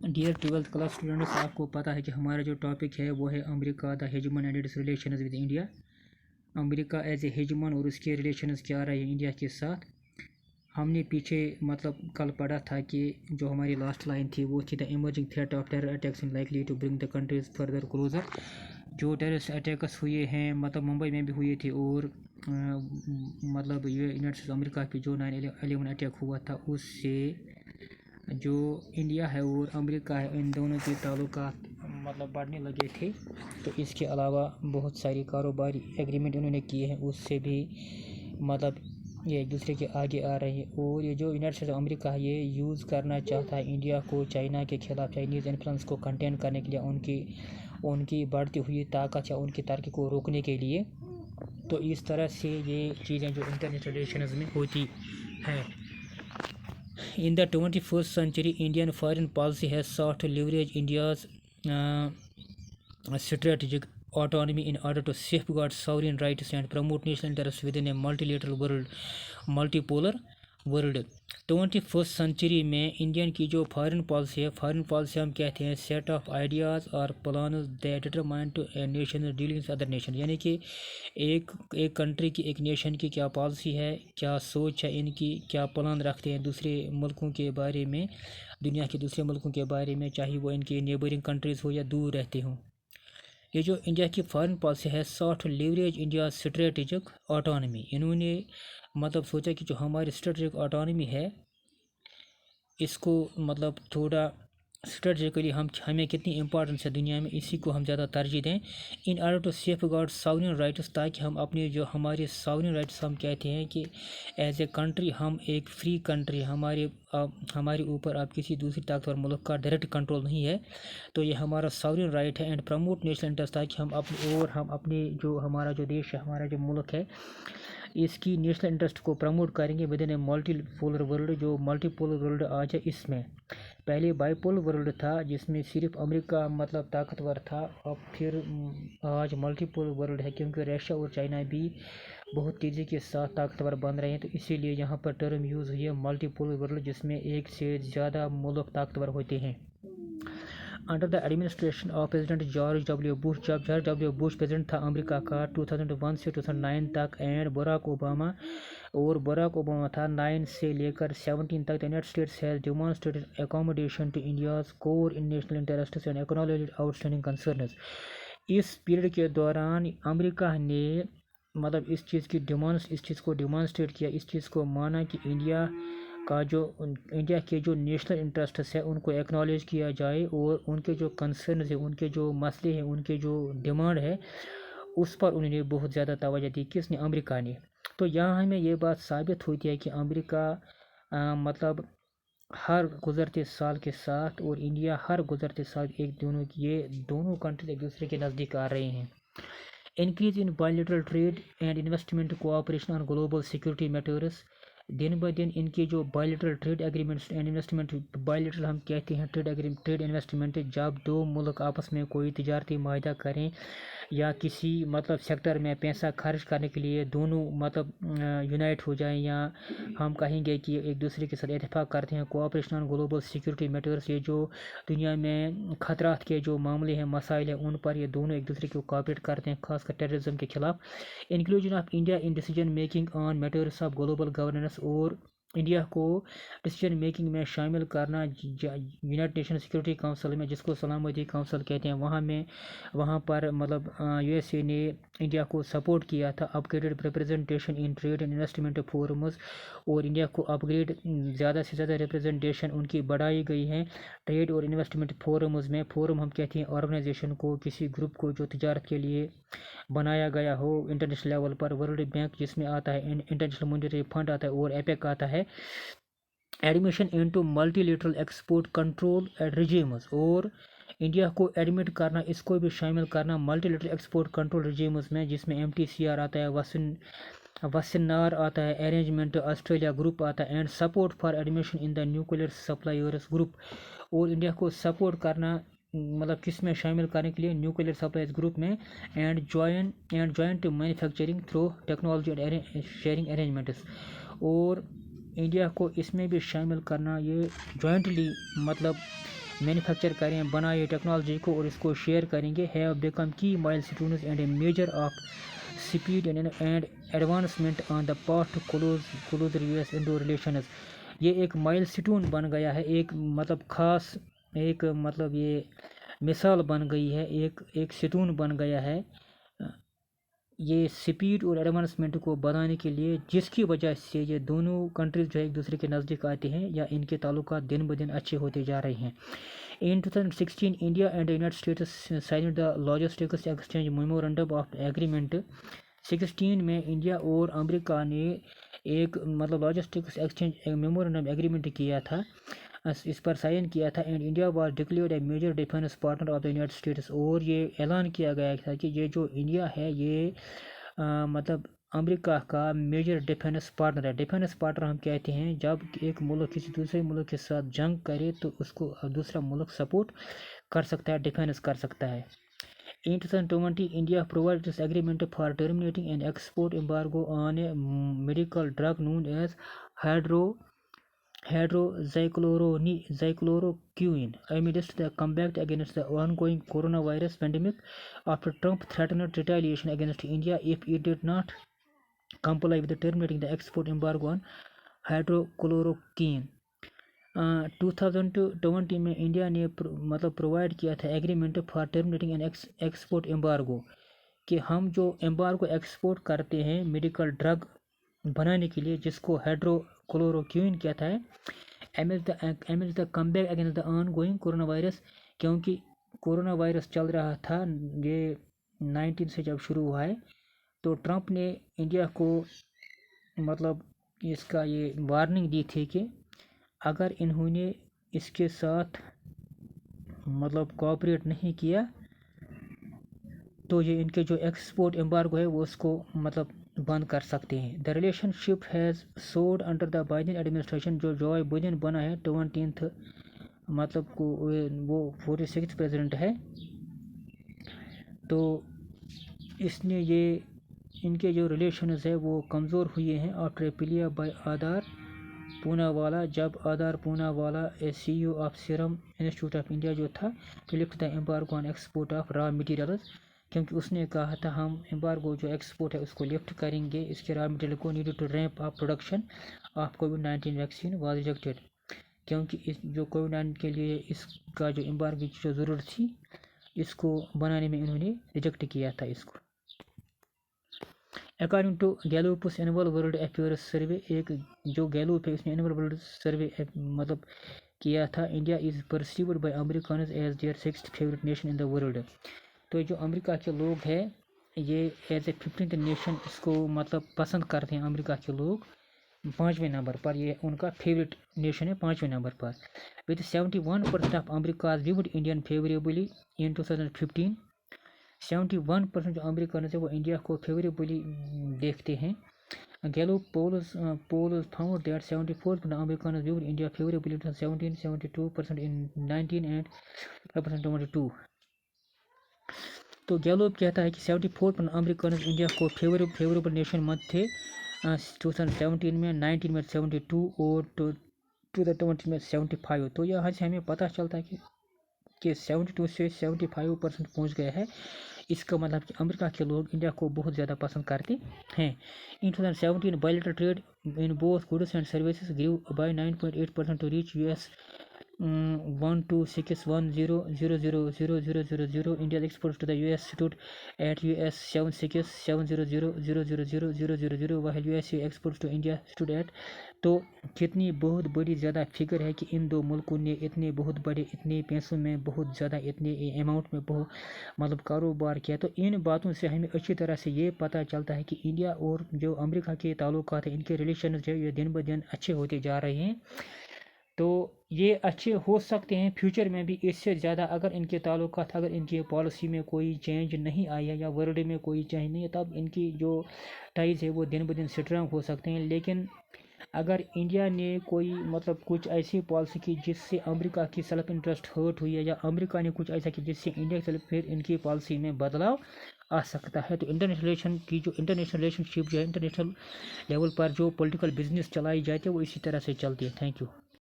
Dear 12th class students, آپ کو پتہ ہے کہ ہمارا جو ٹاپک ہے وہ ہے America the hegemon and its relations with India. America as a hegemon اور اس کے ریلیشنز کیا رہے ہیں انڈیا کے ساتھ۔ ہم نے پیچھے کل پڑھا تھا کہ جو ہماری لاسٹ لائن تھی وہ تھی the emerging threat of terror attacks unlikely to bring the countries further closer. جو ٹیررسٹ اٹیکس ہوئے ہیں ممبئی میں بھی ہوئے تھے، اور یہ یونائٹڈ اسٹیٹس امریکہ کی جو 9/11 اٹیک ہوا تھا، اس سے جو انڈیا ہے اور امریکہ ہے ان دونوں کے تعلقات بڑھنے لگے تھے۔ تو اس کے علاوہ بہت ساری کاروباری ایگریمنٹ انہوں نے کیے ہیں، اس سے بھی یہ ایک دوسرے کے آگے آ رہے ہیں۔ اور یہ جو یونائٹڈ اسٹیٹس امریکہ ہے یہ یوز کرنا چاہتا ہے انڈیا کو چائنا کے خلاف، چائنیز انفلوئنس کو کنٹین کرنے کے لیے، ان کی بڑھتی ہوئی طاقت یا ان کی ترقی کو روکنے کے لیے۔ تو اس طرح سے یہ چیزیں جو انٹرنیشنل ریلیشنز میں ہوتی ہیں۔ In the 21st century, Indian foreign policy has sought to leverage India's strategic autonomy in order to safeguard sovereign rights and promote national interests within a multipolar world. 21st century میں Indian کی جو foreign policy ہے، foreign policy ہم کہتے ہیں set of ideas اور plans that determine to a nation dealings other nation, یعنی کہ ایک کنٹری کی، ایک نیشن کی کیا پالیسی ہے، کیا سوچ ہے ان کی، کیا پلان رکھتے ہیں دوسرے ملکوں کے بارے میں، دنیا کے دوسرے ملکوں کے بارے میں، چاہے وہ ان کے نیبرنگ کنٹریز ہو یا دور رہتے ہوں۔ یہ جو انڈیا کی فارن پالیسی ہے sought to leverage India's strategic autonomy، انہوں نے سوچا کہ جو ہماری اسٹریٹجک آٹونمی ہے اس کو تھوڑا اسٹریٹجیکلی ہمیں کتنی امپورٹنس ہے دنیا میں، اسی کو ہم زیادہ ترجیح دیں۔ In order to safeguard sovereign rights, تاکہ ہم اپنے جو ہمارے ساورین رائٹس ہم کہتے ہیں کہ ایز اے کنٹری ہم ایک فری کنٹری، ہمارے اوپر اب کسی دوسری طاقتور ملک کا ڈائریکٹ کنٹرول نہیں ہے، تو یہ ہمارا ساورین رائٹ ہے۔ اینڈ پروموٹ نیشنل انٹرسٹ، تاکہ ہم اپنے جو ہمارا جو دیش ہے، ہمارا جو ملک ہے، اس کی نیشنل انٹرسٹ کو پروموٹ کریں گے with in a multi polar world. جو ملٹی پولر ورلڈ آج ہے، اس میں پہلے بائی پولر ورلڈ تھا جس میں صرف امریکہ طاقتور تھا، اب پھر آج ملٹی پولر ورلڈ ہے، کیونکہ رشیا اور چائنا بھی بہت تیزی کے ساتھ طاقتور بن رہے ہیں، تو اسی لیے یہاں پر ٹرم یوز ہوئی ہے ملٹی پولر ورلڈ، جس میں ایک سے زیادہ ملک طاقتور ہوتے ہیں۔ Under the administration of president George W Bush, جب جارج ڈبلیو بش پریزیڈنٹ تھا امریکہ کا 2001 سے 2009 تک، اینڈ براک اوباما تھا 9 سے لے کر 17 تک، the United States has demonstrated accommodation to India's core in national interests and acknowledged outstanding concerns. اس پیریڈ کے دوران امریکہ نے اس چیز کو ڈیمانسٹریٹ کیا، اس چیز کو مانا کہ انڈیا کے جو نیشنل انٹرسٹس ہے ان کو ایکنالج کیا جائے، اور ان کے جو کنسرنز ہیں، ان کے جو مسئلے ہیں، ان کے جو ڈیمانڈ ہے، اس پر انہوں نے بہت زیادہ توجہ دی۔ کس نے؟ امریکہ نے۔ تو یہاں ہمیں یہ بات ثابت ہوتی ہے کہ امریکہ ہر گزرتے سال کے ساتھ اور انڈیا ہر گزرتے سال یہ دونوں کنٹریز ایک دوسرے کے نزدیک آ رہے ہیں۔ Increase in bilateral trade and investment cooperation on global security matters, دن بہ دن ان کے جو bilateral trade agreements and investment, bilateral ہم کہتے ہیں ٹریڈ انویسٹمنٹ، جب دو ملک آپس میں کوئی تجارتی معاہدہ کریں یا کسی سیکٹر میں پیسہ خرچ کرنے کے لیے دونوں یونائٹ ہو جائیں، یا ہم کہیں گے کہ ایک دوسرے کے ساتھ اتفاق کرتے ہیں۔ Cooperation on global security matters, یہ جو دنیا میں خطرات کے جو معاملے ہیں، مسائل ہیں، ان پر یہ دونوں ایک دوسرے کو کوآپریٹ کرتے ہیں، خاص کر ٹیررزم کے خلاف۔ Inclusion of India in decision making on matters of global governance, اور انڈیا کو ڈیسیجن میکنگ میں شامل کرنا یونائٹڈ نیشن سیکورٹی کونسل میں، جس کو سلامتی کونسل کہتے ہیں، وہاں پر یو ایس اے نے انڈیا کو سپورٹ کیا تھا۔ Upgraded representation in trade and investment forums, اور انڈیا کو زیادہ سے زیادہ ریپرزنٹیشن ان کی بڑھائی گئی ہے ٹریڈ اور انویسٹمنٹ فورمز میں۔ فورم ہم کہتے ہیں آرگنائزیشن کو، کسی گروپ کو جو تجارت کے لیے بنایا گیا ہو انٹرنیشنل لیول پر۔ ورلڈ بینک جس میں آتا ہے، انٹرنیشنل مانیٹری فنڈ آتا ہے، اور ایپیک آتا ہے۔ Admission into multi lateral export control regimes, اور انڈیا کو ایڈمٹ کرنا، اس کو بھی شامل کرنا multi lateral export control regimes میں، جس میں MTCR آتا ہے، وسنار آتا ہے، ارینجمنٹ آسٹریلیا گروپ آتا ہے، and support for admission in the nuclear suppliers group. اور انڈیا کو سپورٹ کرنا کس میں شامل کرنے کے لیے؟ نیوکلیئر سپلائرز گروپ میں، and joint manufacturing through technology and sharing arrangements, اور انڈیا کو اس میں بھی شامل کرنا، یہ جوائنٹلی مینوفیکچر کریں، بنائے ٹیکنالوجی کو اور اس کو شیئر کریں گے، have become key milestones and a measure of speed and advancement on the path to closer U S Indo relations. یہ ایک مائل سٹون بن گیا ہے، ایک مطلب خاص ایک مطلب یہ مثال بن گئی ہے، ایک ستون بن گیا ہے یہ سپیڈ اور ایڈوانسمنٹ کو بڑھانے کے لیے، جس کی وجہ سے یہ دونوں کنٹریز جو ہے ایک دوسرے کے نزدیک آتے ہیں یا ان کے تعلقات دن بدن اچھے ہوتے جا رہے ہیں. In 2016, India and the United States signed the Logistics Exchange Memorandum of Agreement. 16 میں انڈیا اور امریکہ نے ایک مطلب لاجسٹکس ایکسچینج میمورنڈم ایگریمنٹ کیا تھا، اس پر سائن کیا تھا. And India was declared a major defence partner of the United States. اور یہ اعلان کیا گیا تھا کہ یہ جو انڈیا ہے یہ مطلب امریکہ کا میجر ڈیفینس پارٹنر ہے. ڈیفینس پارٹنر ہم کہتے ہیں جب ایک ملک کسی دوسرے ملک کے ساتھ جنگ کرے تو اس کو دوسرا ملک سپورٹ کر سکتا ہے، ڈیفینس کر سکتا ہے. In 2020, India provided this agreement for terminating an export embargo on a medical drug known as hydroxychloroquine amidst the combat against the ongoing coronavirus pandemic, after Trump threatened retaliation against India if it did not comply with terminating the export embargo on hydroxychloroquine. 2020 میں India نے مطلب provide کیا تھا agreement for terminating an export embargo, کہ ہم جو embargo export کرتے ہیں میڈیکل ڈرگ بنانے کے لیے جس کو ہائیڈروکلوروکوین کہتا ہے، aims the come back against the ongoing coronavirus, کیونکہ کورونا وائرس چل رہا تھا یہ 19 سے جب شروع ہوا ہے تو ٹرمپ نے انڈیا کو مطلب اس کا یہ وارننگ دی تھی کہ اگر انہوں نے اس کے ساتھ مطلب کوآپریٹ نہیں کیا تو یہ ان کے جو ایکسپورٹ ایمبارگو ہے وہ اس کو مطلب بند کر سکتے ہیں. The relationship has soured under the Biden administration, جو جوائے بائیڈن بنا ہے 20 مطلب کو وہ 46 پریزیڈنٹ ہے، تو اس نے یہ ان کے جو ریلیشنز ہے وہ کمزور ہوئے ہیں after plea by Adar Poonawalla, جب Adar Poonawalla CEO of Serum Institute of India جو تھا to lift the embargo on export of raw materials, کیونکہ اس نے کہا تھا ہم ایمبارگو جو ایکسپورٹ ہے اس کو لفٹ کریں گے، اس کے را مٹیریل کو need to ramp up production of کووڈ-19 ویکسین واز ریجیکٹڈ، کیونکہ اس جو کووڈ-19 کے لیے اس کا جو ایمبارگو کی جو ضرورت تھی اس کو بنانے میں انہوں نے ریجیکٹ کیا تھا اس کو. According to Gallup's annual world affairs survey, ایک جو گیلوپ ہے اس نے اینول ورلڈ سروے مطلب کیا تھا، India is perceived by Americans as their 6th favourite nation in the world. تو جو امریکہ کے لوگ ہیں یہ ایز اے 15th نیشن اس کو مطلب پسند کرتے ہیں امریکہ کے لوگ، 5ویں نمبر پر یہ ان کا فیوریٹ نیشن ہے 5ویں نمبر پر. With 71% of America's viewed Indian favourably in 2015، 71% جو امریکنز ہیں وہ انڈیا کو فیوریبلی دیکھتے ہیں. گیلوپ polls found that 74% of Americans viewed India favorably in 2017, 72% in 19 and 12% in 22. تو گیلوپ کہتا ہے کہ 74% امریکنز انڈیا کو فیوریبل نیشن مت تھے 2017 میں، 19 میں 72 اور 2020 میں 75. تو یہاں سے ہمیں پتہ چلتا ہے کہ 72 سے 75% پہنچ گیا ہے. اس کا مطلب کہ امریکہ کے لوگ انڈیا کو بہت زیادہ پسند کرتے ہیں. In 2017 bilateral trade in both goods and services grew by 9.8% to reach US $126100000. India's exports to the US stood at US $767000000, while USA exports to India stood at. تو کتنی بہت بڑی زیادہ فگر ہے کہ ان دو ملکوں نے اتنے بہت بڑے اتنے پیسوں میں بہت زیادہ اتنے اماؤنٹ میں بہت مطلب کاروبار کیا. تو ان باتوں سے ہمیں اچھی طرح سے یہ پتہ چلتا ہے کہ انڈیا اور جو امریکہ کے تعلقات ہیں ان کے ریلیشنز جو یہ دن بدن اچھے ہوتے جا رہے ہیں. تو یہ اچھے ہو سکتے ہیں فیوچر میں بھی اس سے زیادہ اگر ان کے تعلقات، اگر ان کی پالیسی میں کوئی چینج نہیں آئی ہے یا ورلڈ میں کوئی چینج نہیں ہے تب ان کی جو ٹائز ہے وہ دن بدن اسٹرانگ ہو سکتے ہیں. لیکن اگر انڈیا نے کوئی مطلب کچھ ایسی پالیسی کی جس سے امریکہ کی سیلف انٹرسٹ ہرٹ ہوئی ہے یا امریکہ نے کچھ ایسا کی جس سے انڈیا کی پھر ان کی پالیسی میں بدلاؤ آ سکتا ہے. تو انٹرنیشنل ریلیشن شپ جو ہے انٹرنیشنل لیول پر جو پولیٹیکل بزنس چلائی جاتی ہے وہ اسی طرح سے چلتی ہے. Thank you.